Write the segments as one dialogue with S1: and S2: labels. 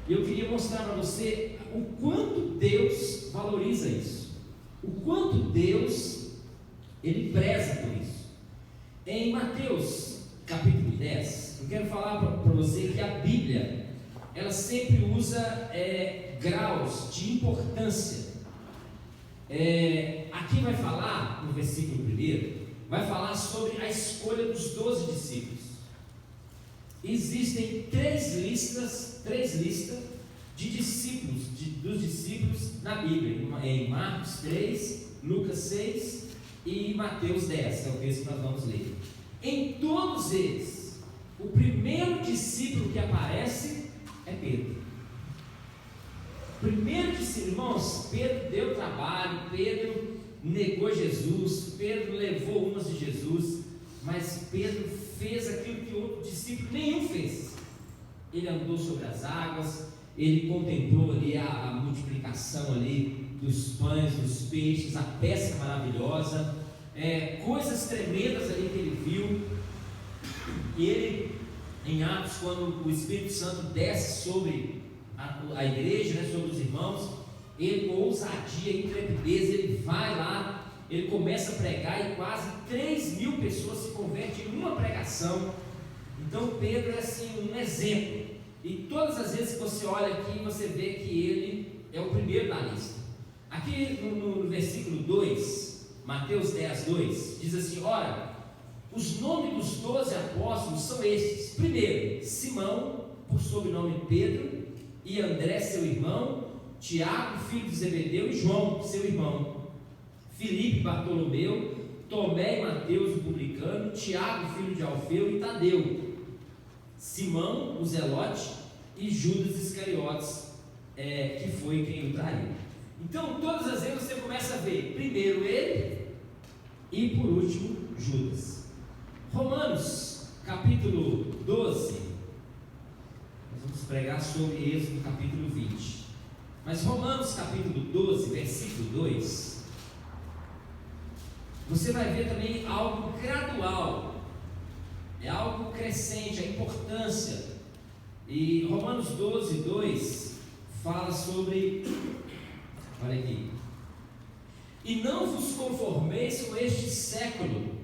S1: E eu queria mostrar para você o quanto Deus valoriza isso, o quanto Deus, Ele preza por isso. Em Mateus capítulo 10, eu quero falar para você que a Bíblia, ela sempre usa graus de importância. Aqui vai falar, no versículo 1, vai falar sobre a escolha dos 12 discípulos. Existem três listas de discípulos, dos discípulos na Bíblia, em Marcos 3, Lucas 6 e Mateus 10, que é o texto que nós vamos ler. Em todos eles, o primeiro discípulo que aparece é Pedro. Primeiro discípulo, irmãos, Pedro deu trabalho, Pedro negou Jesus, Pedro levou umas de Jesus, mas Pedro fez aquilo que outro discípulo nenhum fez. Ele andou sobre as águas, ele contemplou ali a multiplicação ali dos pães, dos peixes, a pesca maravilhosa, coisas tremendas ali que ele viu. E ele, em Atos, quando o Espírito Santo desce sobre a igreja, sobre os irmãos, ele com ousadia e intrepidez, ele vai lá, ele começa a pregar e quase 3.000 pessoas se convertem em uma pregação. Então Pedro é assim um exemplo, e todas as vezes que você olha aqui, você vê que ele é o primeiro da lista. Aqui no versículo 2, Mateus 10, 2, diz assim: ora, os nomes dos 12 apóstolos são estes: primeiro, Simão, por sobrenome Pedro, e André seu irmão, Tiago, filho de Zebedeu, e João, seu irmão, Filipe, Bartolomeu, Tomé e Mateus, o publicano, Tiago, filho de Alfeu, e Tadeu, Simão, o Zelote, e Judas Iscariotes, que foi quem o traiu. Então, todas as vezes você começa a ver primeiro ele e por último Judas. Romanos capítulo 12, nós vamos pregar sobre Êxodo capítulo 20. Mas Romanos capítulo 12, versículo 2, você vai ver também algo gradual, é algo crescente, a importância. E Romanos 12, 2 fala sobre, olha aqui: e não vos conformeis com este século,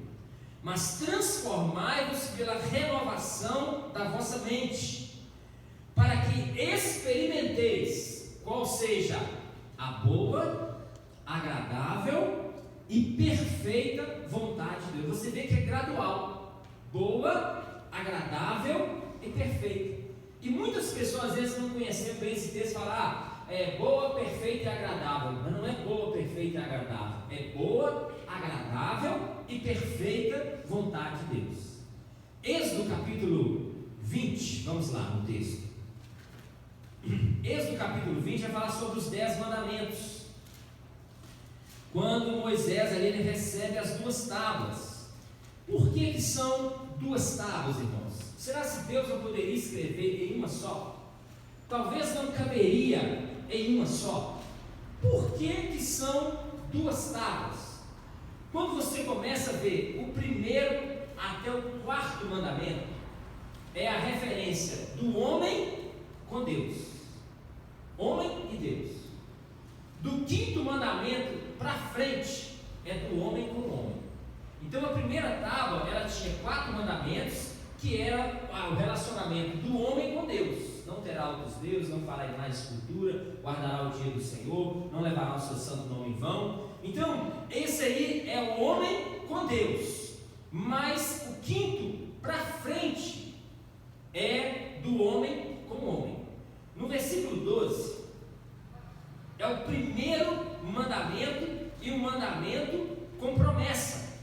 S1: mas transformai-vos pela renovação da vossa mente, para que experimenteis qual seja a boa, agradável e perfeita vontade de Deus. Você vê que é gradual: boa, agradável e perfeita. E muitas pessoas às vezes não conhecem bem esse texto, falam: é boa, perfeita e agradável. Mas não é boa, perfeita e agradável, é boa, agradável e perfeita vontade de Deus. Êxodo capítulo 20, vamos lá no texto. Êxodo capítulo 20 vai falar sobre os 10 mandamentos. Quando Moisés ali, ele recebe as 2 tábuas. Por que são 2 tábuas, irmãos? Será que Deus não poderia escrever em uma só? Talvez não caberia em uma só. Por que são 2 tábuas? Quando você começa a ver o primeiro até o 4º mandamento, é a referência do homem com Deus, homem e Deus. Do 5º mandamento para frente é do homem com o homem. Então a primeira tábua, ela tinha 4 mandamentos, que era o relacionamento do homem com Deus. Não terá outros deuses, não fará mais escultura, guardará o dia do Senhor, não levará o seu santo nome em vão. Então esse aí é o homem com Deus. Mas o 5º para frente é do homem com o homem. No versículo 12 é o primeiro mandamento, e um mandamento com promessa.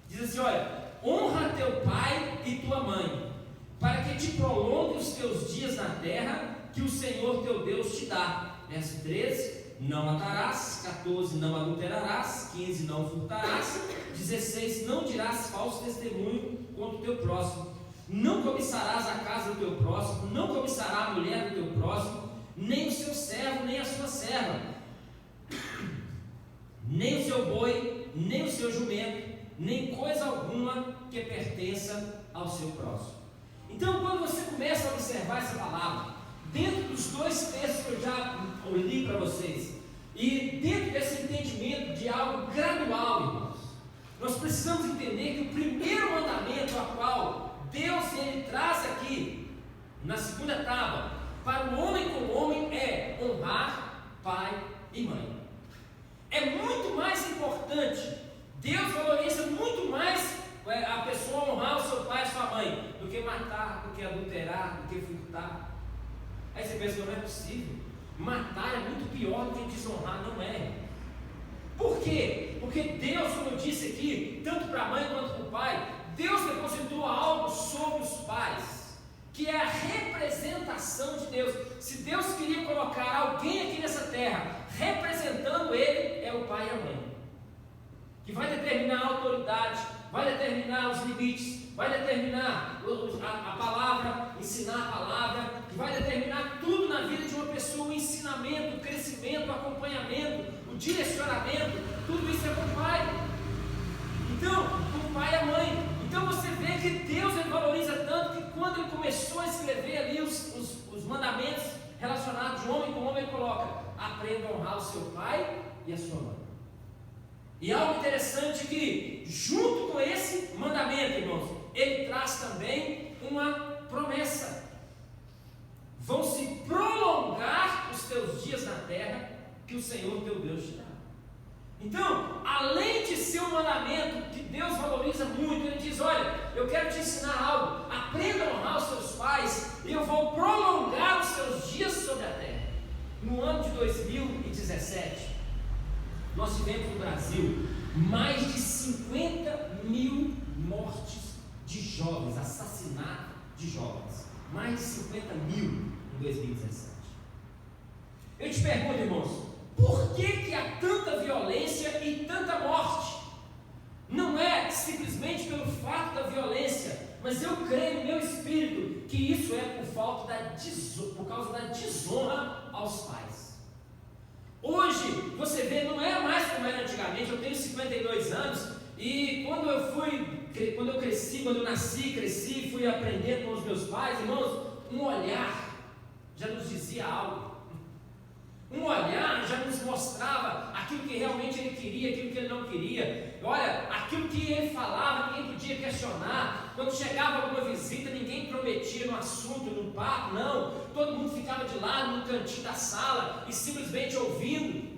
S1: Diz assim: olha, honra teu pai e tua mãe, para que te prolongue os teus dias na terra que o Senhor teu Deus te dá. Verso 13: não matarás. 14: não adulterarás. 15: não furtarás. 16: não dirás falso testemunho contra o teu próximo. Não cobiçarás a casa do teu próximo. Não cobiçará a mulher do teu próximo, nem o seu servo, nem a sua serva, nem o seu boi, nem o seu jumento, nem coisa alguma que pertença ao seu próximo. Então, quando você começa a observar essa palavra, dentro dos dois textos que eu já li para vocês, e dentro desse entendimento de algo gradual, irmãos, nós precisamos entender que o primeiro mandamento a qual Deus ele traz aqui, na segunda tábua, para o homem como homem, é honrar pai e mãe. É muito mais importante, Deus valoriza muito mais a pessoa honrar o seu pai e sua mãe, do que matar, do que adulterar, do que furtar. Aí você pensa, não é possível, matar é muito pior do que desonrar, não é? Por quê? Porque Deus, como eu disse aqui, tanto para a mãe quanto para o pai, Deus depositou algo sobre os pais, que é a representação de Deus. Se Deus queria colocar alguém aqui nessa terra, representando Ele, é o pai e a mãe, que vai determinar a autoridade, vai determinar os limites, vai determinar a palavra, ensinar a palavra, que vai determinar tudo na vida de uma pessoa, o ensinamento, o crescimento, o acompanhamento, o direcionamento, tudo isso é com o pai. Então, com o pai e a mãe. Então você vê que Deus ele valoriza tanto que quando ele começou a escrever ali os mandamentos relacionados de homem com homem, ele coloca: aprenda a honrar o seu pai e a sua mãe. E algo interessante que, junto com esse mandamento, irmãos, ele traz também uma promessa: vão se prolongar os teus dias na terra que o Senhor teu Deus te dá. Então, além de ser um mandamento que Deus valoriza muito, ele diz: olha, eu quero te ensinar algo, aprenda a honrar os seus pais, e eu vou prolongar os seus dias sobre a terra. No ano de 2017, nós tivemos no Brasil mais de 50 mil mortes de jovens, assassinato de jovens, mais de 50 mil em 2017. Eu te pergunto, irmãos, por que há tanta violência e tanta morte? Não é simplesmente pelo fato da violência, mas eu creio no meu espírito que isso é por causa da desonra aos pais. Hoje, você vê, não é mais como era antigamente. Eu tenho 52 anos e quando eu cresci, quando eu nasci, cresci, fui aprendendo com os meus pais, irmãos, um olhar já nos dizia algo. Um olhar já nos mostrava aquilo que realmente ele queria, aquilo que ele não queria. Olha, aquilo que ele falava, ninguém podia questionar. Quando chegava alguma visita, ninguém prometia no assunto, no papo, não. Todo mundo ficava de lado, no cantinho da sala e simplesmente ouvindo.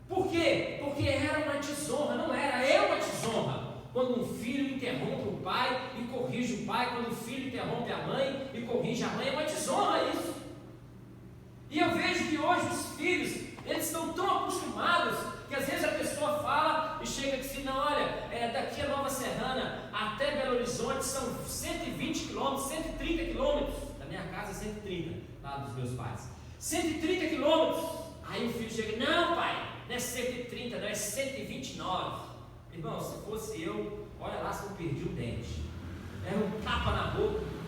S1: Por quê? Porque era uma desonra, não era, é uma desonra. Quando um filho interrompe o pai e corrige o pai, quando o filho interrompe a mãe e corrige a mãe, é uma desonra isso. E eu vejo que hoje os filhos, eles estão tão acostumados, que às vezes a pessoa fala e chega e diz assim: não, olha, daqui a Nova Serrana até Belo Horizonte são 120 quilômetros, 130 quilômetros, da minha casa 130, lá dos meus pais, 130 quilômetros. Aí o filho chega: não pai, não é 130, não é 129. Irmão, se fosse eu, olha lá se eu perdi o dente, era um tapa na boca.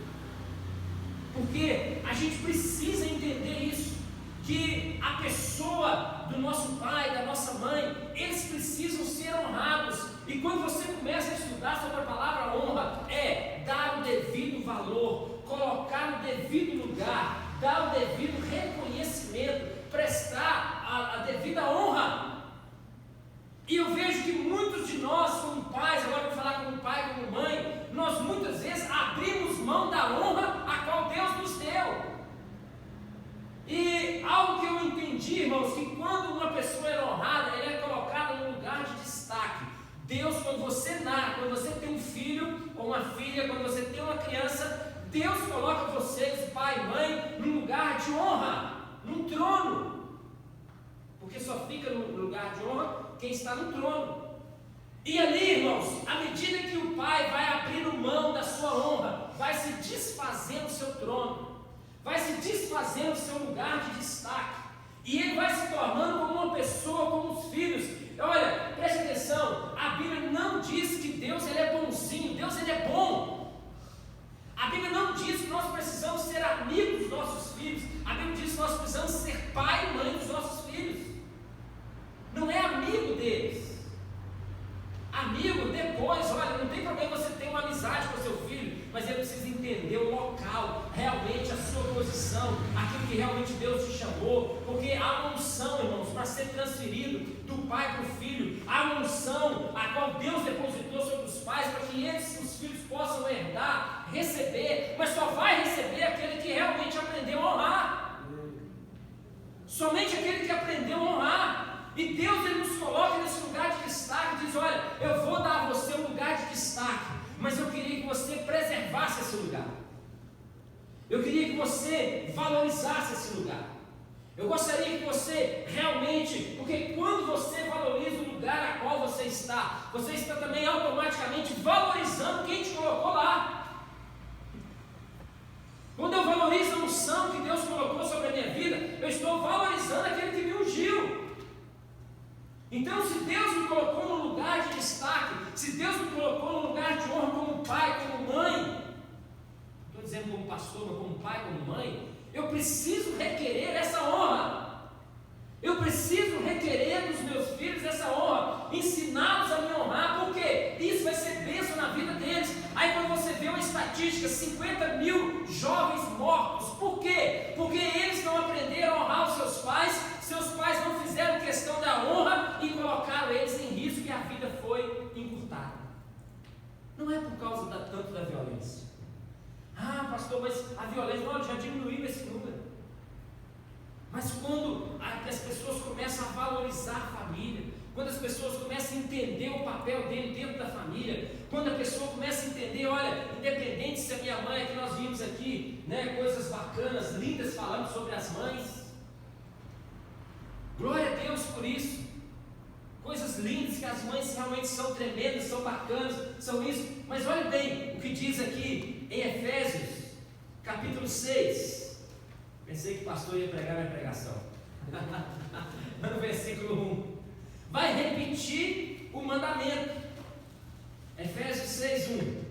S1: Porque a gente precisa entender isso, que a pessoa do nosso pai, da nossa mãe, eles precisam ser honrados. E quando você começa a estudar sobre a palavra honra, é dar o devido valor, colocar no devido lugar, dar o devido reconhecimento, prestar a devida honra. E eu vejo que muitos de nós, como pais, agora vou falar como pai, como mãe, nós muitas vezes abrimos mão da honra a qual Deus nos deu. E algo que eu entendi, irmãos, que quando uma pessoa é honrada, ela é colocada num lugar de destaque. Deus, quando você nasce, quando você tem um filho ou uma filha, quando você tem uma criança, Deus coloca vocês, pai e mãe, num lugar de honra, num trono. Porque só fica no lugar de honra quem está no trono. E ali, irmãos, à medida que o pai vai abrindo mão da sua honra, vai se desfazendo o seu trono, vai se desfazendo o seu lugar de destaque, e ele vai se tornando como uma pessoa, como os filhos. Olha, preste atenção, a Bíblia não diz que Deus ele é bonzinho, Deus ele é bom. A Bíblia não diz que nós precisamos ser amigos dos nossos filhos, a Bíblia diz que nós precisamos ser pai e mãe dos nossos filhos. Não é amigo deles. Amigo, depois, olha, não tem problema você ter uma amizade com seu filho, mas ele precisa entender o local, realmente a sua posição. vocação, aquilo que realmente Deus te chamou, porque há uma unção, irmãos, para ser transferido do pai para o filho, há uma unção a qual Deus depositou sobre os pais, para que eles, os filhos, possam herdar, receber, mas só vai receber aquele que realmente aprendeu a honrar, somente aquele que aprendeu a honrar. E Deus, Ele nos coloca nesse lugar de destaque, diz: olha, eu vou dar a você um lugar de destaque, mas eu queria que você preservasse esse lugar, eu queria que você valorizasse esse lugar, eu gostaria que você realmente, porque quando você valoriza o lugar a qual você está também automaticamente valorizando quem te colocou lá. Quando eu valorizo a unção que Deus colocou sobre a minha vida, eu estou valorizando aquele que me ungiu. Então, se Deus me colocou num lugar de destaque, se Deus me colocou num lugar de honra como pai, como mãe, não estou dizendo como pastor, mas como pai, como mãe, eu preciso requerer essa honra, eu preciso requerer dos meus filhos essa honra, ensiná-los a me honrar, porque isso vai ser bênção na vida deles. Aí quando você vê uma estatística, 50 mil jovens mortos, por quê? Porque eles não aprenderam a honrar os seus pais não fizeram questão da honra e colocaram eles em risco e a vida foi encurtada. Não é por causa tanto da violência. Ah, pastor, mas a violência já diminuiu esse número. Mas quando as pessoas começam a valorizar a família, quando as pessoas começam a entender o papel dele dentro da família, quando a pessoa começa a entender, olha, independente se a minha mãe, que nós vimos aqui, né, coisas bacanas, lindas, falando sobre as mães, glória a Deus por isso, coisas lindas, que as mães realmente são tremendas, são bacanas, são isso, mas olha bem o que diz aqui em Efésios, capítulo 6, pensei que o pastor ia pregar minha pregação, no versículo 1, vai repetir o mandamento, Efésios 6, 1,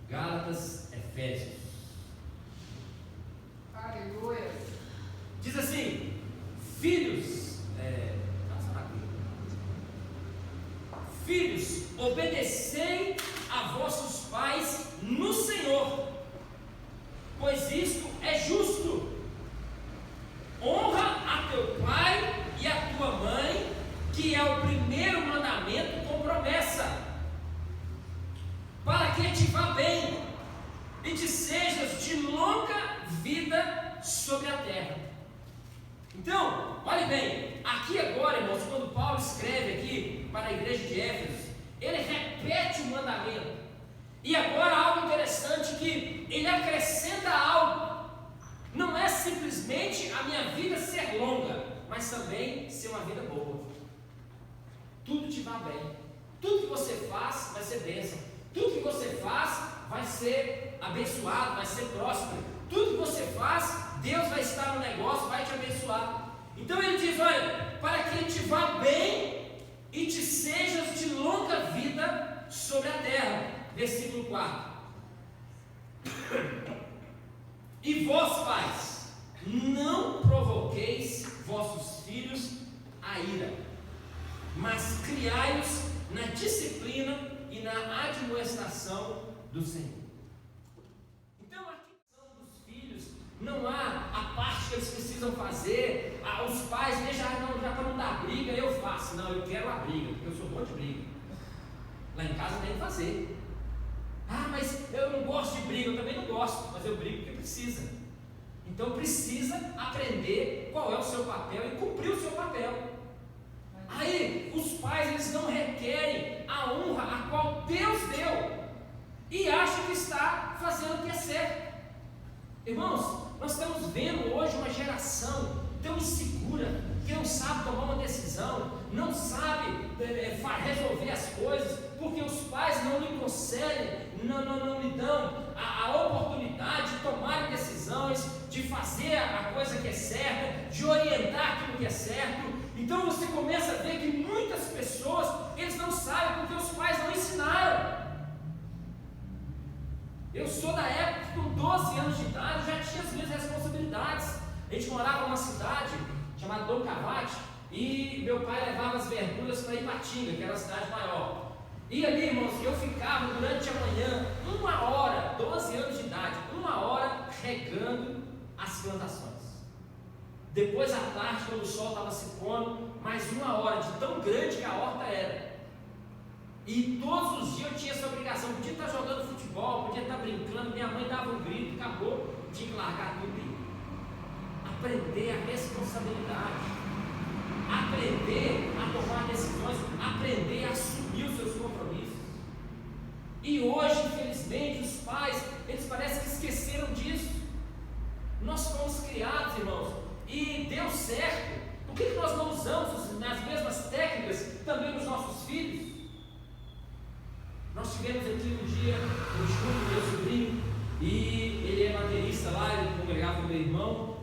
S1: Gálatas, Efésios,
S2: aleluia.
S1: Diz assim: filhos, filhos, obedecei a vossos pais no Senhor, pois isto é justo. Honra a teu pai e a tua mãe, que é o primeiro mandamento com promessa, para que te vá bem e te sejas de longa vida sobre a terra. Então, olhe bem, aqui agora, irmãos, quando Paulo escreve aqui para a igreja de Éfeso, ele repete o mandamento, e agora algo interessante, que ele acrescenta algo, não é simplesmente a minha vida ser longa, mas também ser uma vida boa, tudo te vai bem, tudo que você faz vai ser bênção, tudo que você faz vai ser abençoado, vai ser próspero, tudo que você faz, Deus vai estar no negócio, vai te abençoar. Então ele diz: olha, para que te vá bem e te sejas de longa vida sobre a terra. Versículo 4. E vós, pais, não provoqueis vossos filhos a ira, mas criai-os na disciplina e na admoestação do Senhor. Não há a parte que eles precisam fazer, os pais deixam, já para não dar briga, eu faço. Não, eu quero a briga, porque eu sou bom de briga. Lá em casa tem que fazer. Ah, mas eu não gosto de briga, eu também não gosto, mas eu brigo porque precisa. Então precisa aprender qual é o seu papel e cumprir o seu papel. Aí os pais, eles não requerem a honra a qual Deus deu e acham que está fazendo o que é certo. Irmãos, nós estamos vendo hoje uma geração tão insegura, que não sabe tomar uma decisão, não sabe resolver as coisas, porque os pais não lhe concedem, não lhe dão a oportunidade de tomar decisões, de fazer a coisa que é certa, de orientar aquilo que é certo. Então você começa a ver que muitas pessoas, eles não sabem porque os pais não ensinaram. Eu sou da época que com 12 anos de idade já tinha as minhas responsabilidades. A gente morava numa cidade chamada Dom Cavate e meu pai levava as verduras para Ipatinga, que era a cidade maior. E ali, irmãos, eu ficava durante a manhã, 1 hora, 12 anos de idade, 1 hora regando as plantações. Depois à tarde, quando o sol estava se pondo, mais 1 hora, de tão grande que a horta era. E todos os dias eu tinha essa obrigação, podia estar jogando futebol, podia estar brincando, minha mãe dava um grito, acabou, tinha que largar tudo e ir. Aprender a responsabilidade, aprender a tomar decisões, aprender a assumir os seus compromissos. E hoje, infelizmente, os pais, eles parecem que esqueceram disso. Nós fomos criados, irmãos, e deu certo. Por que nós não usamos as mesmas técnicas também nos nossos filhos? Nós tivemos aqui um dia, o Júlio, meu sobrinho, e ele é baterista lá, ele congregava com meu irmão,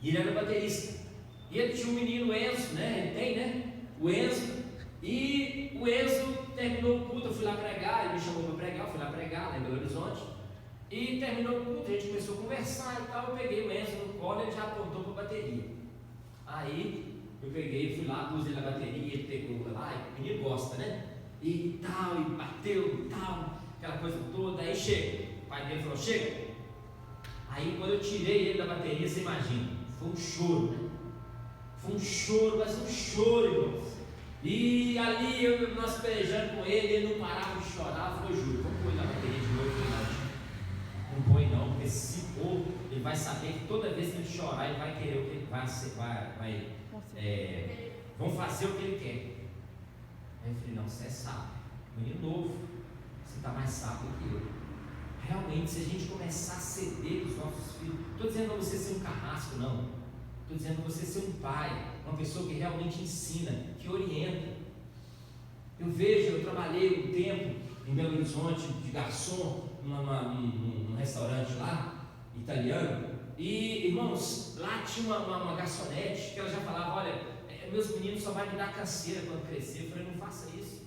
S1: e ele era baterista. E ele tinha um menino, Enzo, né? Ele tem, né? O Enzo. E o Enzo terminou o culto, eu fui lá pregar, ele me chamou para pregar, eu fui lá pregar, lá em Belo Horizonte. E terminou o culto, a gente começou a conversar e tal, eu peguei o Enzo no colo e ele já apontou para a bateria. Aí eu peguei, fui lá, pus ele na bateria, ele pegou lá, e o menino gosta, né? E tal, e bateu e tal, aquela coisa toda. Aí chega, o pai dele falou, chega. Aí quando eu tirei ele da bateria, você imagina, foi um choro, né? Foi um choro, mas um choro, irmãos. E ali nós pelejando com ele, ele não parava de chorar. Eu falei, Júlio, vamos pôr ele na bateria de novo. Não põe não, porque se pôr, ele vai saber que toda vez que ele chorar, ele vai querer o que ele vão fazer o que ele quer. Aí eu falei, não, você é sábio, menino novo, você está mais sábio que eu. Realmente, se a gente começar a ceder os nossos filhos, estou dizendo para você ser um carrasco, não. Estou dizendo para você ser um pai, uma pessoa que realmente ensina, que orienta. Eu trabalhei um tempo em Belo Horizonte de garçom, num restaurante lá, italiano, e irmãos, lá tinha uma garçonete que ela já falava, olha, meus meninos só vai me dar canseira quando crescer. Eu falei, não faça isso,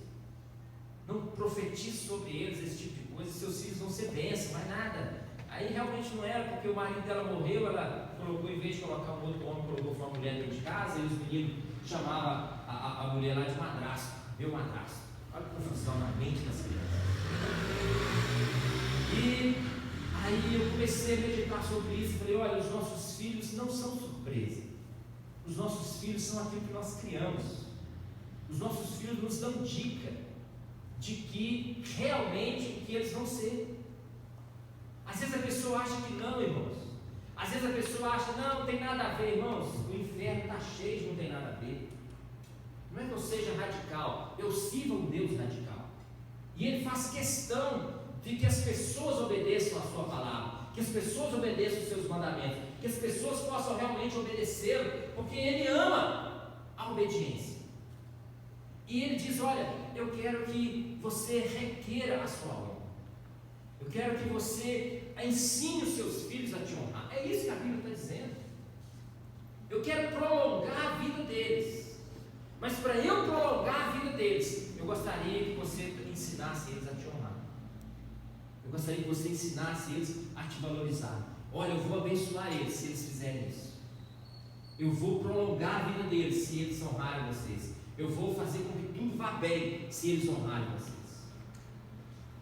S1: não profetize sobre eles esse tipo de coisa, seus filhos vão ser bênção, mais nada. Aí realmente não era, porque o marido dela morreu, ela colocou, em vez de colocar um outro homem, colocou uma mulher dentro de casa, e os meninos chamavam a mulher lá de madrasto, meu madrasto. Olha a confusão na mente das crianças. E aí eu comecei a meditar sobre isso, falei, olha, os nossos filhos não são surpresa, os nossos filhos são aquilo que nós criamos, os nossos filhos nos dão dica de que realmente o que eles vão ser. Às vezes a pessoa acha que não, irmãos. Às vezes a pessoa acha, não tem nada a ver, irmãos. O inferno está cheio de não tem nada a ver. Não é que eu seja radical, eu sirvo um Deus radical. E Ele faz questão de que as pessoas obedeçam a sua palavra, que as pessoas obedeçam os seus mandamentos, que as pessoas possam realmente obedecê-lo, porque Ele ama a obediência. E Ele diz, olha, eu quero que você requeira a sua honra. Eu quero que você ensine os seus filhos a te honrar. É isso que a Bíblia está dizendo. Eu quero prolongar a vida deles. Mas para eu prolongar a vida deles, eu gostaria que você ensinasse eles a te honrar. Eu gostaria que você ensinasse eles a te valorizar. Olha, eu vou abençoar eles se eles fizerem isso. Eu vou prolongar a vida deles se eles honrarem vocês. Eu vou fazer com que tudo vá bem se eles honrarem vocês.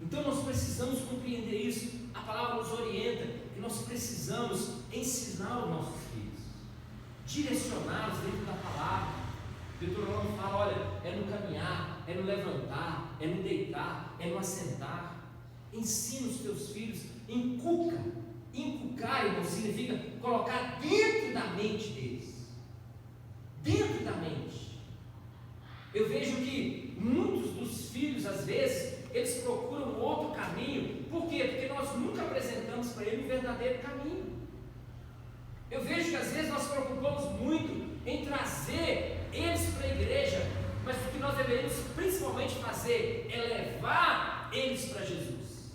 S1: Então nós precisamos compreender isso. A palavra nos orienta que nós precisamos ensinar os nossos filhos, direcioná-los dentro da palavra. Deuteronômio fala, olha, é no caminhar, é no levantar, é no deitar, é no assentar. Ensina os teus filhos, inculca. Inculcar, irmão, significa colocar dentro da mente deles. Dentro da mente. Eu vejo que muitos dos filhos, às vezes, eles procuram outro caminho. Por quê? Porque nós nunca apresentamos para ele o verdadeiro caminho. Eu vejo que às vezes nós preocupamos muito em trazer eles para a igreja, mas o que nós deveríamos principalmente fazer é levar eles para Jesus.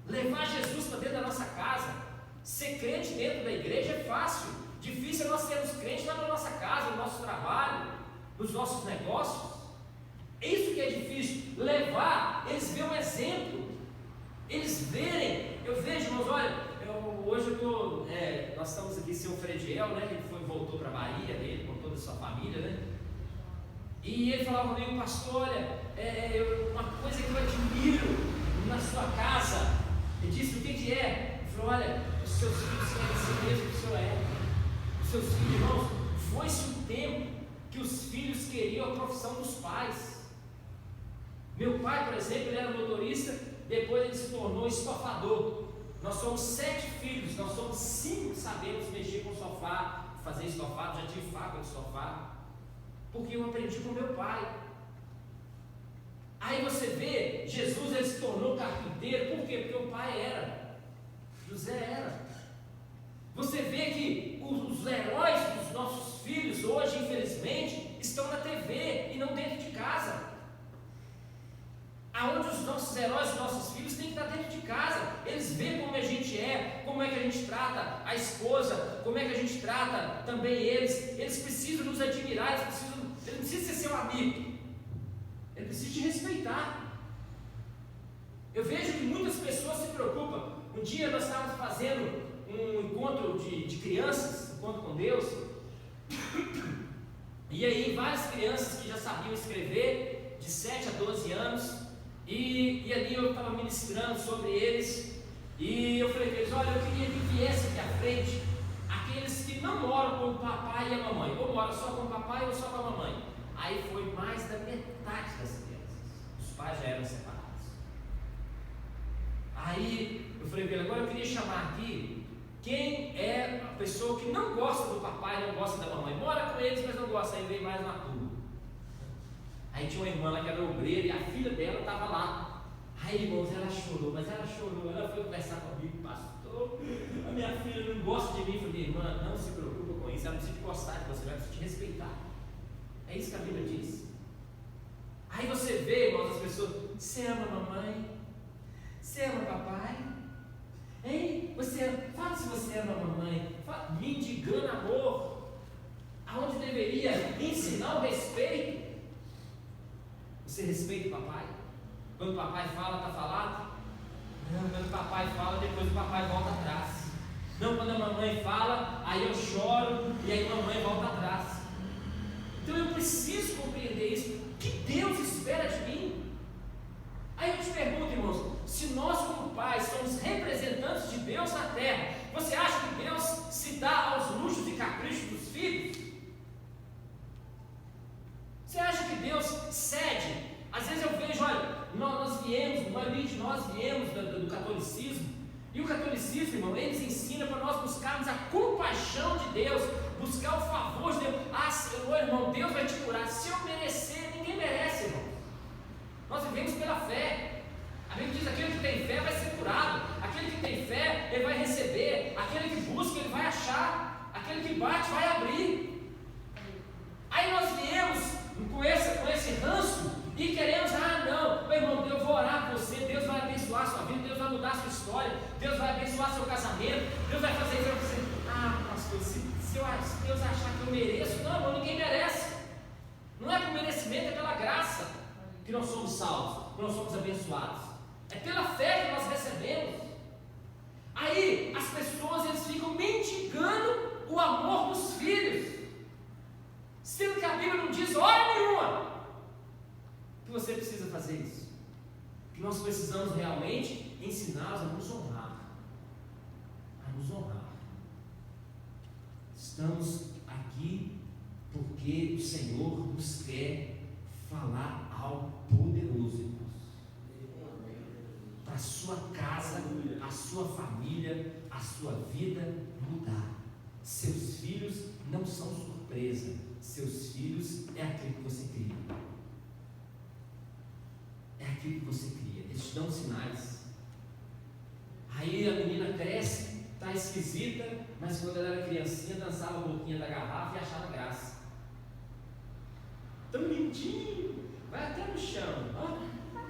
S1: Levar Jesus para dentro da nossa casa. Ser crente dentro da igreja é fácil. Difícil é nós termos crente lá na nossa casa, no nosso trabalho, nos nossos negócios. É isso que é difícil, levar, eles verem um exemplo, eles verem. Eu vejo, irmãos, olha, hoje nós estamos aqui, seu Frediel, né, ele voltou para a Bahia, ele com toda a sua família, né, e ele falava comigo, pastor, olha, uma coisa que eu admiro na sua casa. Ele disse, o que é? Ele falou, olha, os seus filhos querem ser mesmo que o Senhor é. Os seus filhos, irmãos, foi-se um tempo que os filhos queriam a profissão dos pais. Meu pai, por exemplo, ele era motorista, depois ele se tornou estofador. Nós somos 7 filhos, nós somos 5 que sabemos mexer com sofá, fazer estofado, já tive fábrica de sofá, porque eu aprendi com meu pai. Aí você vê, Jesus ele se tornou carpinteiro, por quê? Porque o pai era, José era. Você vê que os heróis dos nossos filhos hoje, infelizmente, estão na TV e não dentro de casa. Aonde os nossos heróis, os nossos filhos têm que estar dentro de casa. Eles veem como a gente é, como é que a gente trata a esposa, como é que a gente trata também eles. Eles precisam nos admirar, eles não precisam ser seu amigo, ele precisa te respeitar. Eu vejo que muitas pessoas se preocupam. Um dia nós estávamos fazendo um encontro de crianças, encontro com Deus, e aí várias crianças que já sabiam escrever, de 7 a 12 anos, e ali eu estava ministrando sobre eles, e eu falei para eles: olha, eu queria que viesse aqui à frente aqueles que não moram com o papai e a mamãe, ou moram só com o papai ou só com a mamãe. Aí foi mais da metade das crianças, os pais já eram separados. Aí eu falei para ele: agora eu queria chamar aqui quem é a pessoa que não gosta do papai, não gosta da mamãe, mora com eles, mas não gosta. Aí veio mais uma turma. Aí tinha uma irmã lá que era obreira e a filha dela estava lá. Aí, irmãos, ela chorou, mas ela chorou, ela foi conversar comigo: pastor, a minha filha não gosta de mim. Eu falei: irmã, não se preocupa com isso, ela não precisa gostar de você, ela precisa te respeitar. É isso que a Bíblia diz. Aí você vê, irmãos, as pessoas: você ama a mamãe? Você ama o papai? Hein? Fala se você ama a mamãe. Mendigando amor, aonde deveria ensinar o respeito. Você respeita o papai? Quando o papai fala, está falado? Não, quando o papai fala, depois o papai volta atrás. Não, quando a mamãe fala, aí eu choro e aí a mamãe volta atrás. Então eu preciso compreender isso. O que Deus espera de mim? Aí eu te pergunto, irmãos, se nós como pais somos representantes de Deus na terra, você acha que Deus se dá aos luxos e caprichos dos filhos? Você acha que Deus cede? Às vezes eu vejo, olha, nós viemos, a maioria de nós viemos do catolicismo, e o catolicismo, irmão, eles ensinam para nós buscarmos a compaixão de Deus, buscar o favor de Deus. Ah, Senhor, irmão, Deus vai te curar. Se eu merecer, ninguém merece, irmão. Nós vivemos pela fé. A Bíblia diz: aquele que tem fé vai ser curado, aquele que tem fé, ele vai receber, aquele que busca, ele vai achar, aquele que bate, vai abrir. Aí nós viemos com esse ranço e queremos: ah, não, meu irmão, eu vou orar por você, Deus vai abençoar a sua vida, Deus vai mudar a sua história, Deus vai abençoar seu casamento, Deus vai fazer isso para você. Ah, pastor, se Deus achar que eu mereço, não, irmão, ninguém merece. Não é por merecimento, é pela graça que nós somos salvos, que nós somos abençoados. É pela fé que nós recebemos. Aí as pessoas eles ficam mendigando o amor dos filhos, sendo que a Bíblia não diz hora nenhuma que você precisa fazer isso. Que nós precisamos realmente ensiná-los a nos honrar. A nos honrar. Estamos aqui porque o Senhor nos quer falar algo poderoso, irmãos. Para a sua casa, a sua família, a sua vida mudar. Seus filhos não são surpresa. Seus filhos é aquilo que você cria. É aquilo que você cria. Eles te dão sinais. Aí a menina cresce, está esquisita, mas quando ela era criancinha, dançava a boquinha da garrafa e achava graça. Tão lindinho, vai até no chão, ó,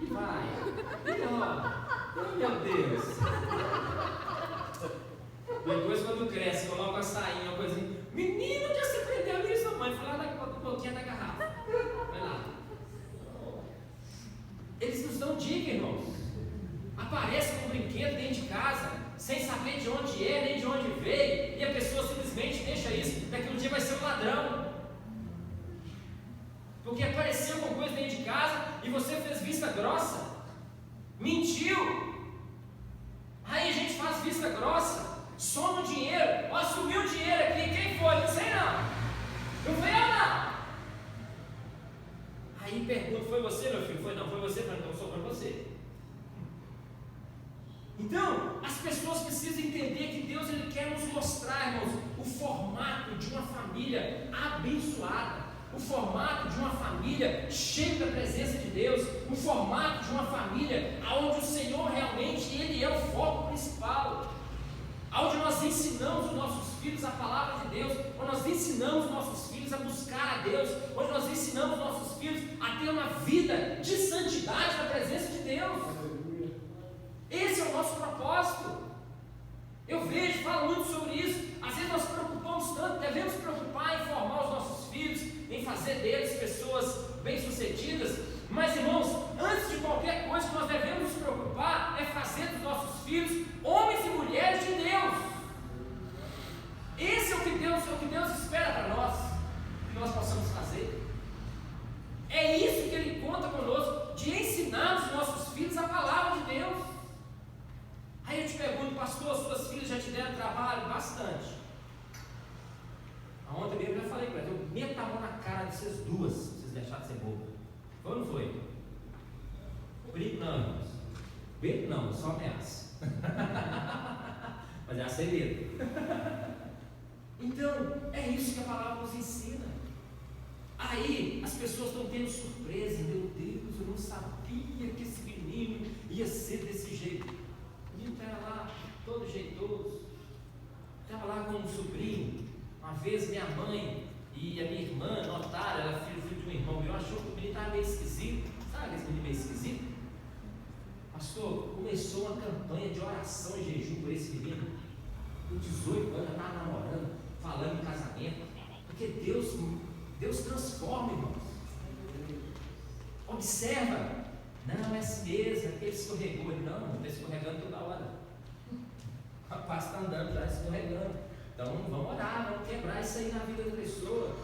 S1: e vai, e ó, oh, meu Deus. Depois quando cresce, coloca a sainha, uma coisinha: menino, já se aprendeu isso, mãe? Foi lá na boquinha da garrafa, vai lá. Eles nos dão dica, irmãos. Aparece com um brinquedo dentro de casa, sem saber de onde é, nem de onde veio, e a pessoa simplesmente deixa isso, daqui um dia vai ser um ladrão. Porque apareceu alguma coisa dentro de casa e você fez vista grossa, mentiu. Aí a gente faz vista grossa, soma o dinheiro, ó, sumiu o dinheiro aqui, quem foi? Não sei não. Não foi eu não. Aí pergunta, foi você, meu filho? Foi não, foi você? Então sobrou você. Então, as pessoas precisam entender que Deus ele quer nos mostrar, irmãos, o formato de uma família abençoada, o formato de uma família cheia da presença de Deus, o formato de uma família onde o Senhor realmente ele é o foco principal, onde nós ensinamos os nossos filhos a palavra de Deus, onde nós ensinamos os nossos filhos a buscar a Deus, onde nós ensinamos os nossos filhos a ter uma vida de santidade na presença de Deus. Esse é o nosso propósito. Eu vejo, falo muito sobre isso. Às vezes nós preocupamos tanto, devemos preocupar em formar os nossos filhos, em fazer deles pessoas bem-sucedidas. Mas, irmãos, antes de qualquer coisa que nós devemos nos preocupar é fazer dos nossos filhos homens e mulheres de Deus. Esse é o que Deus espera para nós, que nós possamos fazer. É isso que Ele conta conosco, de ensinar os nossos filhos a palavra de Deus. Aí eu te pergunto, pastor, suas filhas já te deram trabalho? Bastante. Ontem mesmo eu já falei para elas, eu meto a mão na cara de vocês duas, se vocês deixarem de ser bobo. Foi ou não foi? Brinco não, irmãos. Brinco não, só ameaça. Mas é segredo. Então, é isso que a palavra nos ensina. Aí, as pessoas estão tendo surpresa. Meu Deus, eu não sabia que esse menino ia ser desse jeito. O menino estava lá, todo jeitoso. Estava lá com um sobrinho. Uma vez minha mãe e a minha irmã notaram, ela filho de um irmão meu, achou que o menino estava meio esquisito. Sabe esse menino meio esquisito? Pastor, começou uma campanha de oração e jejum por esse menino. Com 18 anos, já estava namorando, falando em casamento. Porque Deus transforma, irmãos. Observa. Não, é assim mesmo, aquele escorregou. Ele não está escorregando toda hora. O rapaz está andando já escorregando. Então vamos orar, vamos quebrar isso aí na vida da pessoa.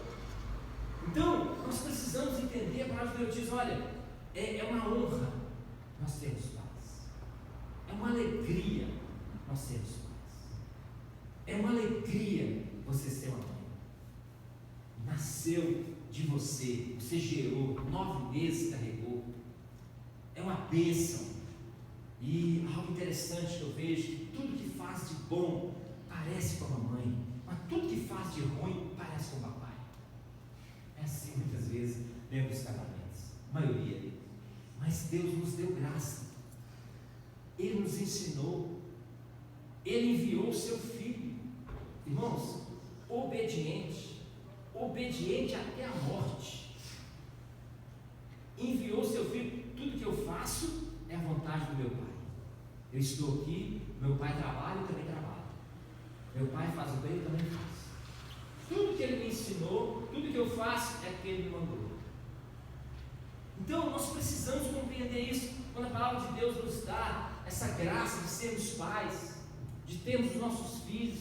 S1: Então, nós precisamos entender, a palavra de Deus diz, olha, é uma honra nós termos pais. É uma alegria nós termos pais. É uma alegria você ser uma mãe. Nasceu de você gerou, 9 meses carregou. É uma bênção. E algo interessante que eu vejo, que tudo que faz de bom parece com a mamãe, mas tudo que faz de ruim parece com o papai. É assim muitas vezes dentro dos casamentos, a maioria. Mas Deus nos deu graça. Ele nos ensinou. Ele enviou o seu filho, irmãos, obediente até a morte. Enviou o seu filho. Tudo que eu faço é a vontade do meu pai. Eu estou aqui, meu pai trabalha, eu também trabalho. Meu pai faz o bem, eu também faço. Tudo que ele me ensinou, tudo que eu faço é porque ele me mandou. Então nós precisamos compreender isso. Quando a palavra de Deus nos dá essa graça de sermos pais, de termos os nossos filhos,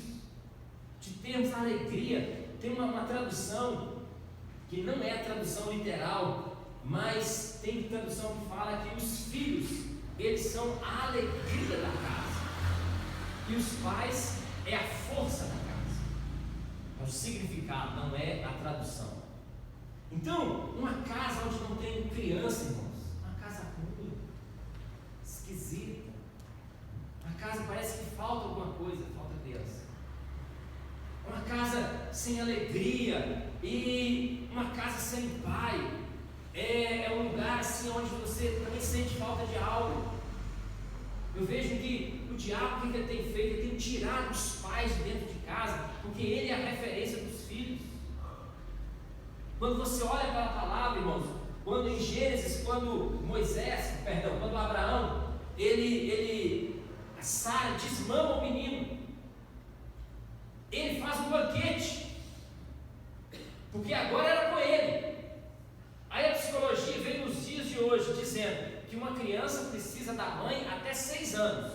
S1: de termos a alegria. Tem uma tradução que não é a tradução literal, mas tem tradução que fala que os filhos, eles são a alegria da casa, e os pais é a força da casa. É o significado, não é a tradução. Então, uma casa onde não tem criança, irmãos, uma casa ruim, esquisita, uma casa parece que falta alguma coisa, falta criança. Uma casa sem alegria e uma casa sem pai. É um lugar assim onde você também sente falta de algo. Eu vejo que o diabo, o que ele tem feito? Ele tem tirado os pais de dentro de casa, porque ele é a referência dos filhos. Quando você olha para a palavra, irmãos, quando em Gênesis, quando Abraão, a Sara desmama o menino, ele faz um banquete, porque agora era com ele. Aí a psicologia vem nos dias de hoje dizendo que uma criança precisa da mãe até 6 anos,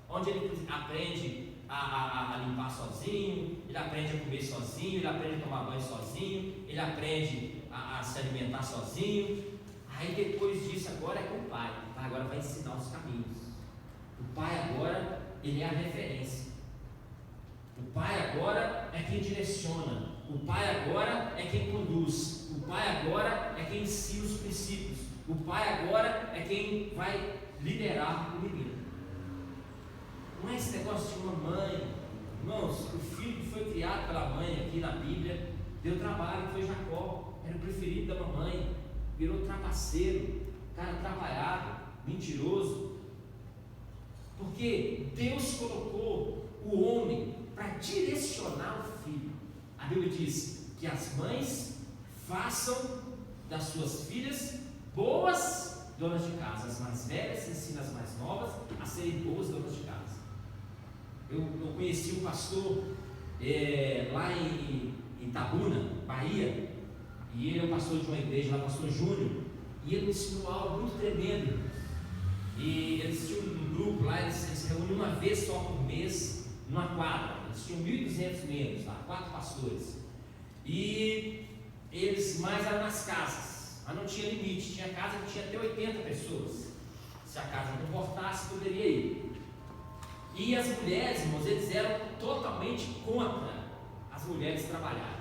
S1: onde ele aprende a limpar sozinho, ele aprende a comer sozinho, ele aprende a tomar banho sozinho, ele aprende a se alimentar sozinho. Aí depois disso agora é com o pai. O pai agora vai ensinar os caminhos. O pai agora, ele é a referência. quem direciona, o pai agora é quem conduz, o pai agora é quem ensina os princípios, o pai agora é quem vai liderar o menino. Não é esse negócio de uma mãe. Irmãos, o filho que foi criado pela mãe aqui na Bíblia deu trabalho, foi Jacó, era o preferido da mamãe, virou trapaceiro, cara atrapalhado, mentiroso, porque Deus colocou o homem para direcionar o filho. A Bíblia diz que as mães façam das suas filhas boas donas de casa, as mais velhas ensinam as mais novas a serem boas donas de casa. Eu conheci um pastor lá em Itabuna, Bahia, e ele é o pastor de uma igreja lá, pastor Júnior, e ele me ensinou algo muito tremendo. E eles tinham um grupo lá, eles se reúnem uma vez só por mês, numa quadra. Eles tinham 1.200 membros lá, 4 pastores, e eles mais eram nas casas, mas não tinha limite, tinha casa que tinha até 80 pessoas, se a casa não comportasse, poderia ir. E as mulheres, irmãos, eles eram totalmente contra as mulheres trabalharem.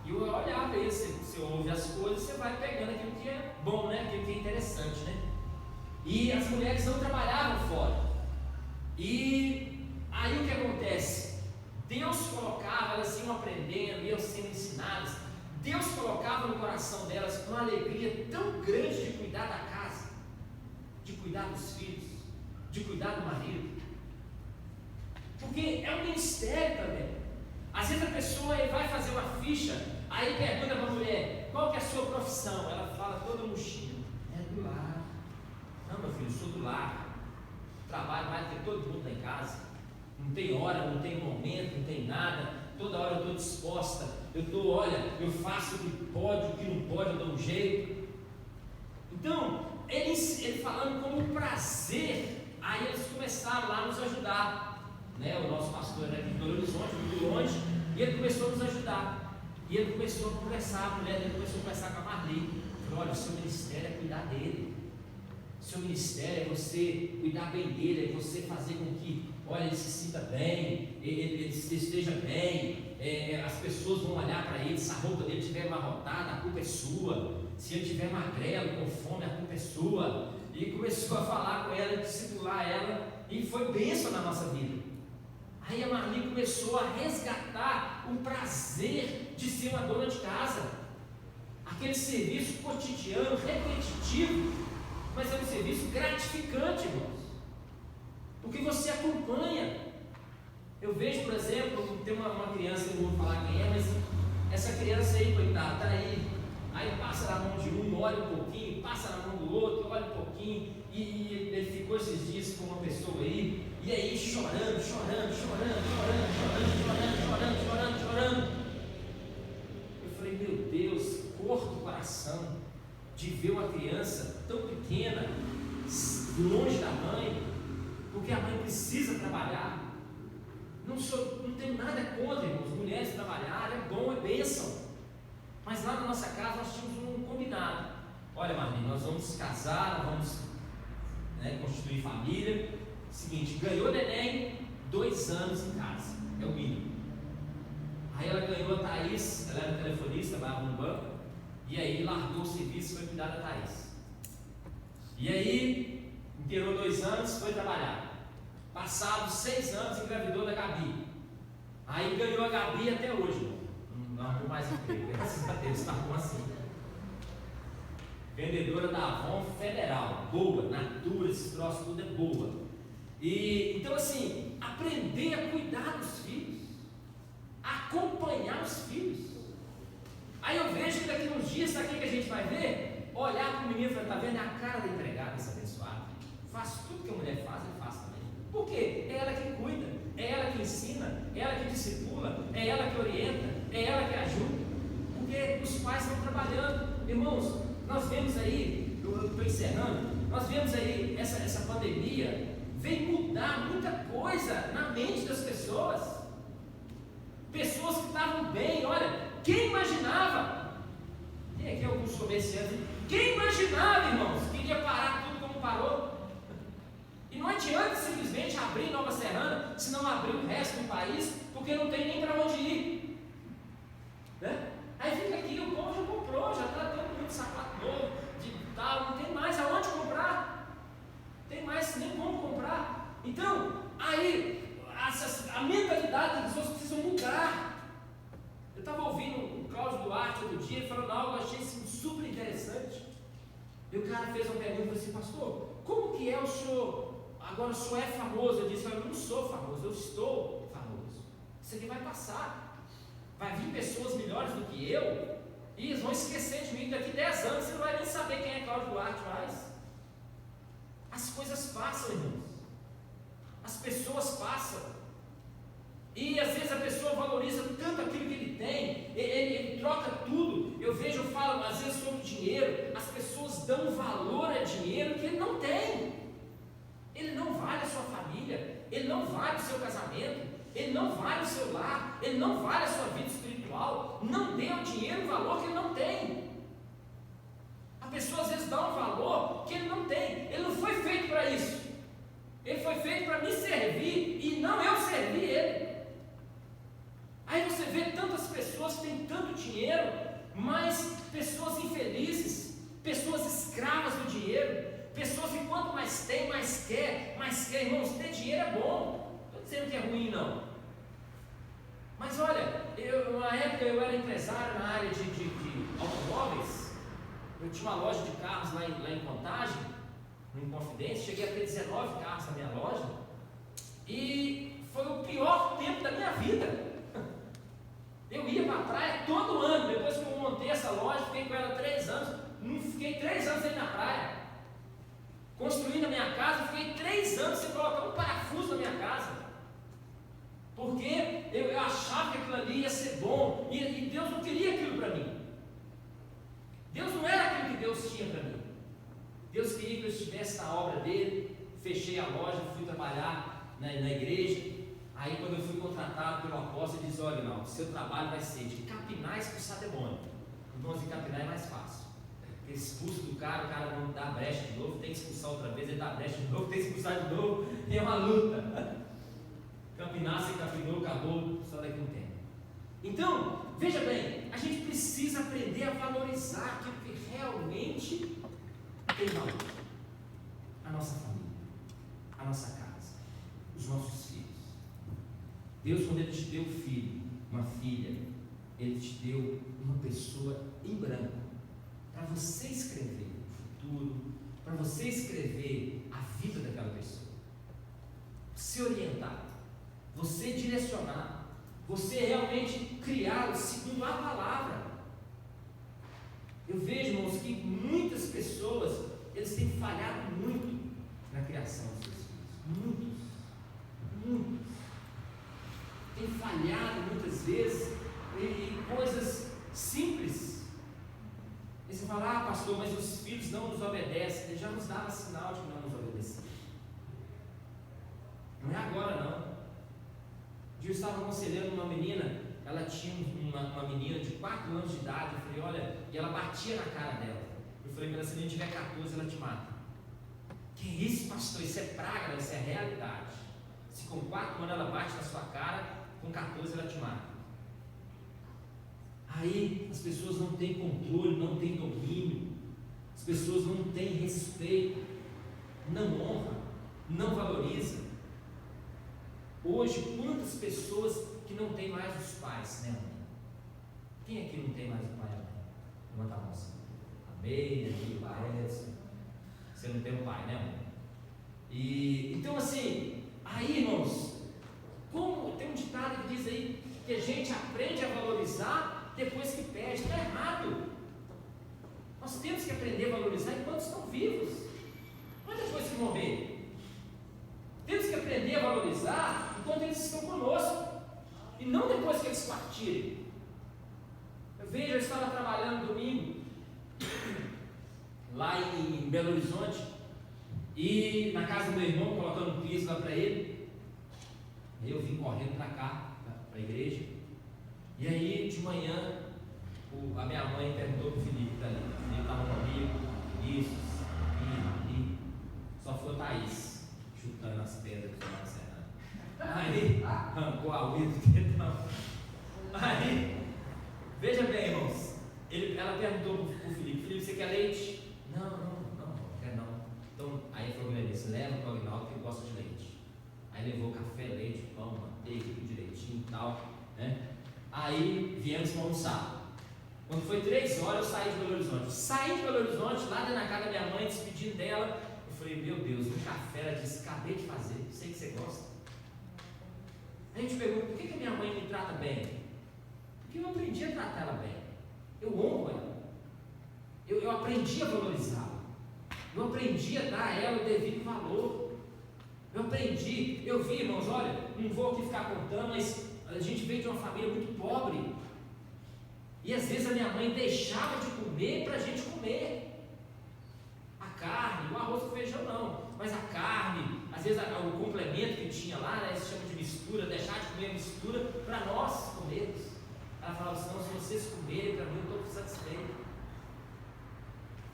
S1: E eu olhava aí, você ouve as coisas, você vai pegando aquilo que é bom, né? Aquilo que é interessante, né? E as mulheres não trabalhavam fora. E aí o que acontece? Deus colocava, elas iam aprendendo, iam sendo ensinadas. Deus colocava no coração delas uma alegria tão grande de cuidar da casa, de cuidar dos filhos, de cuidar do marido. Porque é um ministério também. Às vezes a pessoa vai fazer uma ficha, aí pergunta para a mulher, qual que é a sua profissão? Ela fala toda murchinha, é do lar. Não, meu filho, eu sou do lar. Trabalho mais do que todo mundo lá em casa. Não tem hora, não tem momento, não tem nada. Toda hora eu estou disposta. Eu faço o que pode, o que não pode, eu dou um jeito. Então, ele falando como prazer, aí eles começaram lá a nos ajudar. Né? O nosso pastor era aqui em Belo Horizonte, muito longe, e ele começou a nos ajudar. E ele começou a conversar, a mulher dele começou a conversar com a Marli. Falou: olha, o seu ministério é cuidar dele. O seu ministério é você cuidar bem dele, é você fazer com que, olha, ele se sinta bem, ele esteja bem, as pessoas vão olhar para ele, se a roupa dele estiver amarrotada, a culpa é sua. Se ele estiver magrelo, com fome, a culpa é sua. E começou a falar com ela, discipular ela, e foi bênção na nossa vida. Aí a Marli começou a resgatar o prazer de ser uma dona de casa, aquele serviço cotidiano, repetitivo, mas é um serviço gratificante, irmãos, porque você acompanha. Eu vejo, por exemplo, tem uma criança, eu não vou falar quem é, mas essa criança aí, coitada, está aí passa na mão de um, olha um pouquinho, passa na mão do outro, olha um pouquinho, e ele ficou esses dias com uma pessoa aí, e aí chorando. Eu falei: meu Deus, corta o coração de ver uma criança tão pequena, longe da mãe, porque a mãe precisa trabalhar. Não tenho nada contra, irmãos, mulheres trabalharem, é bom, é bênção. Mas lá na nossa casa nós tínhamos um combinado: olha, Marli, nós vamos casar, vamos constituir família. Seguinte, ganhou neném, 2 anos em casa, é o mínimo. Aí ela ganhou a Thaís, ela era telefonista, trabalhava no banco, e aí largou o serviço e foi cuidar da Thaís. E aí, inteirou 2 anos, foi trabalhar. Passados 6 anos, engravidou da Gabi. Aí ganhou a Gabi até hoje. Não arrumou mais emprego, graças a Deus, está bom assim. Vendedora da Avon Federal, boa, Natura, esses troços tudo é boa. E então, assim, aprender a cuidar dos filhos, acompanhar os filhos. Aí eu vejo que daqui uns dias, sabe o que a gente vai ver? Olhar para o menino e falar: está vendo? É a cara da empregada, esse abençoado. Faz tudo que a mulher faz, ele faz também. Por quê? É ela que cuida, é ela que ensina, é ela que discipula, é ela que orienta, é ela que ajuda. Porque os pais estão trabalhando. Irmãos, nós vemos aí, eu estou encerrando, nós vemos aí essa pandemia vem mudar muita coisa na mente das pessoas. Pessoas que estavam bem, olha, quem imaginava? Tem aqui alguns comerciantes. Quem imaginava, irmãos, que iria parar tudo como parou? E não adianta simplesmente abrir Nova Serrana, se não abrir o resto do país, porque não tem nem para onde ir. a mentalidade das pessoas precisa mudar. Eu estava ouvindo o Cláudio Duarte outro dia, ele falando algo, eu achei assim, super interessante. E o cara fez uma pergunta assim: pastor, como que é o senhor? Agora o senhor é famoso. Eu disse: eu não sou famoso, eu estou famoso. Isso aqui vai passar. Vai vir pessoas melhores do que eu, e eles vão esquecer de mim. Daqui 10 anos você não vai nem saber quem é Cláudio Duarte mais. As coisas passam, irmãos. As pessoas passam. E às vezes a pessoa valoriza tanto aquilo que ele tem, ele troca tudo. Eu vejo, eu falo às vezes sobre dinheiro. As pessoas dão valor a dinheiro que ele não tem. Ele não vale a sua família, ele não vale o seu casamento, ele não vale o seu lar, ele não vale a sua vida espiritual. Não dê ao dinheiro o valor que ele não tem. A pessoa às vezes dá um valor que ele não tem. Ele não foi feito para isso. Ele foi feito para me servir e não eu servir ele. Aí você vê tantas pessoas que têm tanto dinheiro, mas pessoas infelizes, pessoas escravas do dinheiro, pessoas que quanto mais tem, mais quer, irmãos. Ter dinheiro é bom, não estou dizendo que é ruim não, mas olha, na época eu era empresário na área de automóveis. Eu tinha uma loja de carros lá em Contagem, no Inconfidência. Cheguei a ter 19 carros na minha loja, e foi o pior tempo da minha vida. Eu ia para a praia todo ano. Depois que eu montei essa loja, fiquei com ela 3 anos. Não fiquei 3 anos aí na praia. Construindo a minha casa, fiquei 3 anos sem colocar um parafuso na minha casa. Porque eu achava que aquilo ali ia ser bom. E Deus não queria aquilo para mim. Deus não era aquilo que Deus tinha para mim. Deus queria que eu estivesse na obra dele. Fechei a loja, fui trabalhar na igreja. Aí quando eu fui contratado pelo apóstolo, ele disse: olha, não, o seu trabalho vai ser de capinar e expulsar demônio. Irmãos, de capinar é mais fácil. Ele expulsa do cara, o cara não dá brecha de novo, tem que expulsar outra vez, ele dá brecha de novo, tem que expulsar de novo, e é uma luta. Capinar, você capinou, acabou, só daqui a um tempo. Então, veja bem, a gente precisa aprender a valorizar aquilo que realmente tem valor. A nossa família, a nossa casa, os nossos filhos. Deus, quando Ele te deu um filho, uma filha, Ele te deu uma pessoa em branco, para você escrever o futuro, para você escrever a vida daquela pessoa, se orientar, você direcionar, você realmente criá-lo segundo a palavra. Eu vejo, irmãos, que muitas pessoas, eles têm falhado muito na criação dos seus filhos, muitos. Tem falhado muitas vezes em coisas simples. E você fala: ah, pastor, mas os filhos não nos obedecem. Ele já nos dava sinal de que não nos obedecia. Não é agora não. Um dia eu estava aconselhando uma menina. Ela tinha uma menina de 4 anos de idade. Eu falei: olha, e ela batia na cara dela. Eu falei para ela: se a menina tiver 14, ela te mata. Que isso, pastor? Isso é praga, não, isso é realidade. Se com 4 anos ela bate na sua cara, com 14 ela te mata. Aí as pessoas não têm controle, não têm domínio, as pessoas não têm respeito, não honram, não valorizam. Hoje, quantas pessoas que não têm mais os pais, né, mãe? Quem aqui não tem mais o pai e a mãe? Levanta a mão assim. A Meia, o Laércio. Você não tem um pai, né, mãe? E então assim, aí, irmãos, como tem um ditado que diz aí que a gente aprende a valorizar depois que perde. Está errado. Nós temos que aprender a valorizar enquanto estão vivos, não é depois que morrer. Temos que aprender a valorizar enquanto eles estão conosco, e não depois que eles partirem. Eu estava trabalhando no domingo lá em Belo Horizonte, e na casa do meu irmão, colocando um piso lá para ele. Aí eu vim correndo para cá, para a igreja. E aí de manhã a minha mãe perguntou para o Felipe, que está ali. O Felipe estava comigo, isso, e só foi o Thaís chutando as pedras do Fernando Serrano. Aí arrancou a unha do dedão. Aí, veja bem, irmãos, ela perguntou para o Felipe: Felipe, você quer leite? Não quero não. Então, aí ele falou para ele: leva para o Aguinaldo que ele gosta de leite. Aí levou café, leite, pão, manteiga, tudo direitinho e tal, né? Aí viemos para almoçar. Quando foi 3 horas, eu saí de Belo Horizonte. Saí de Belo Horizonte, lá dentro da casa da minha mãe, despedindo dela. Eu falei, meu Deus, um café. Ela disse, acabei de fazer, sei que você gosta. A gente pergunta, por que a minha mãe me trata bem? Porque eu aprendi a tratar ela bem. Eu honro ela. Eu aprendi a valorizá-la. Eu aprendi a dar a ela o devido valor. Eu aprendi, eu vi, irmãos, olha, não vou aqui ficar contando, mas a gente veio de uma família muito pobre. E às vezes a minha mãe deixava de comer para a gente comer. A carne, o arroz com feijão não, mas a carne, às vezes o complemento que tinha lá, né, se chama de mistura, deixar de comer a mistura para nós comermos. Ela falava assim, não, se vocês comerem, para mim eu estou satisfeito.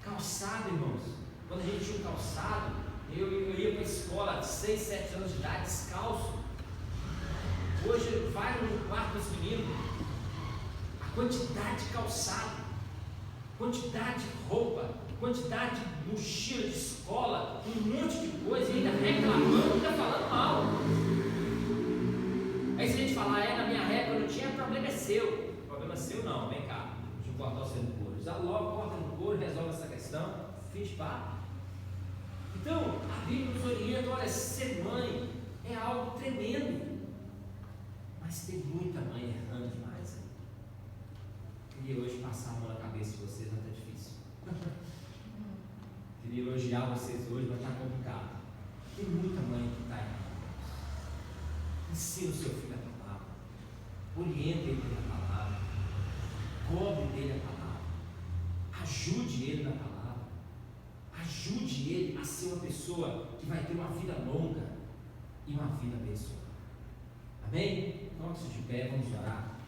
S1: Calçado, irmãos, quando a gente tinha um calçado, eu ia para a escola de 6, 7 anos de idade, descalço. Hoje vai no quarto dos meninos, a quantidade de calçado, quantidade de roupa, quantidade de mochila de escola, um monte de coisa, e ainda reclamando, ainda falando mal. Aí se a gente falar, na minha época não tinha, o problema é seu. O problema é seu não, vem cá, deixa eu cortar o seu no couro. Já logo corta no couro, resolve essa questão, fim de papo. Então, a Bíblia nos orienta, olha, ser mãe é algo tremendo, mas tem muita mãe errando demais. Queria hoje passar a mão na cabeça de vocês, mas está difícil. Queria elogiar vocês hoje, mas está complicado. Tem muita mãe que está errando. Ensina o seu filho a palavra, orienta ele na palavra, cobre dele a palavra, ajude ele na palavra. Ajude ele a ser uma pessoa que vai ter uma vida longa e uma vida abençoada. Amém? Coloque-se de pé, vamos orar.